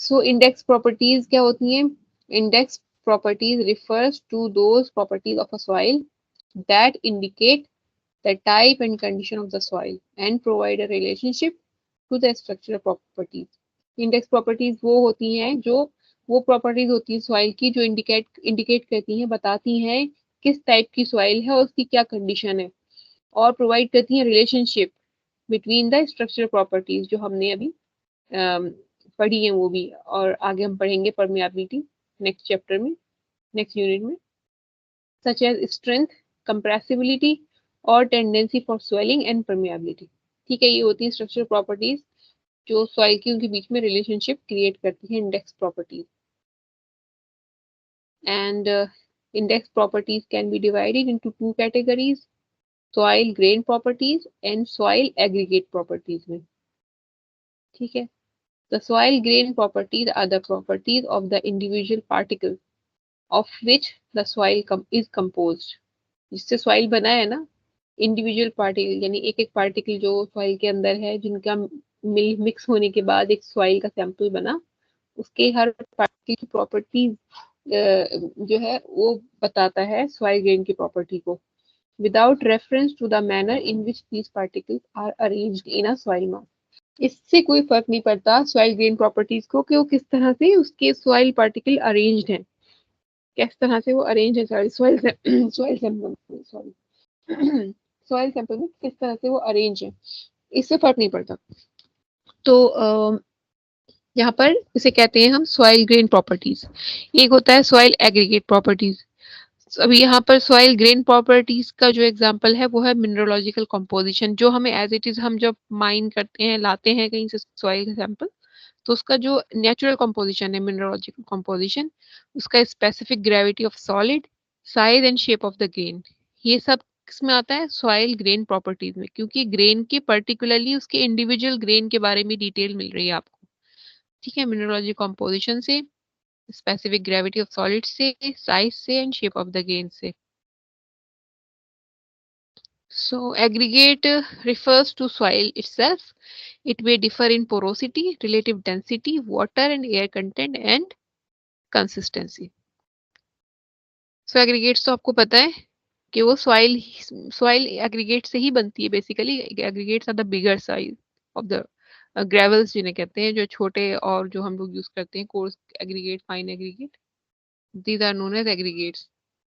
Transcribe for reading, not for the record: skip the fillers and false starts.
So index properties क्या होती हैं? Index properties refers to those properties of a soil that indicate the type and condition of the soil and provide a relationship to the structural properties. Index properties वो होती हैं जो वो properties होती है सॉइल की जो इंडिकेट करती हैं, बताती हैं किस टाइप की सॉइल है और उसकी क्या कंडीशन है, और प्रोवाइड करती हैं relationship between the structural properties जो हमने अभी पढ़ी है वो भी, और आगे हम पढ़ेंगे परमियाबिलिटी नेक्स्ट चैप्टर में, नेक्स्ट यूनिट में, सच एज स्ट्रेंथ, कंप्रेसिबिलिटी और tendency for swelling and permeability. ठीक है, ये होती है स्ट्रक्चरल प्रॉपर्टीज जो सॉइल की उनके बीच में रिलेशनशिप क्रिएट करती है, index properties. And index properties can be divided into two categories, soil grain properties and soil aggregate properties में। ठीक है, the soil grain properties are the properties of the individual particle of which the soil is composed। जिससे soil बना है ना, individual particle यानी एक एक पार्टिकल जो सॉइल के अंदर है, जिनका मिक्स होने के बाद एक सॉइल का सैंपल बना, उसके हर पार्टिकल की प्रॉपर्टीज जो है वो बताता है सॉइल ग्रेन की प्रॉपर्टी को, without reference to the manner in which these particles are arranged in a soil mass. इससे कोई फर्क नहीं पड़ता सॉइल ग्रेन प्रॉपर्टीज को कि वो किस तरह से उसके सॉइल पार्टिकल अरेंज्ड हैं, किस तरह से वो अरेंज है soil soil sample sorry soil sample में किस तरह से वो अरेंज है, इससे फर्क नहीं पड़ता। तो यहाँ पर इसे कहते हैं हम सॉइल ग्रेन प्रॉपर्टीज। एक होता है सॉइल एग्रीगेट प्रॉपर्टीज। अभी यहाँ पर सॉइल ग्रेन प्रॉपर्टीज का जो एग्जांपल है वो है मिनरलोजिकल कंपोजिशन, जो हमें एज इट इज हम जब माइन करते हैं, लाते हैं कहीं से सॉइल का सैंपल, तो उसका जो नेचुरल कंपोजिशन है, मिनरलोजिकल कंपोजिशन, उसका specific gravity of solid, size and shape of the grain, ये सब किसमें आता है? सॉइल ग्रेन प्रॉपर्टीज में, क्योंकि ग्रेन के पर्टिकुलरली उसके इंडिविजुअल ग्रेन के बारे में डिटेल मिल रही है आपको। ठीक है, मिनरलोजी कंपोजिशन से, स्पेसिफिक ग्रेविटी ऑफ सॉलिड से, साइज से and shape of the grain से। So aggregate refers to soil itself. It may differ in porosity, relative density, water and air content and consistency. So aggregates तो आपको पता है कि वो soil aggregate से ही बनती है basically. aggregates are the bigger size of the gravels जिन्हें कहते हैं, जो छोटे और जो हम लोग यूज करते हैं course aggregate, fine aggregate, these are known as aggregates।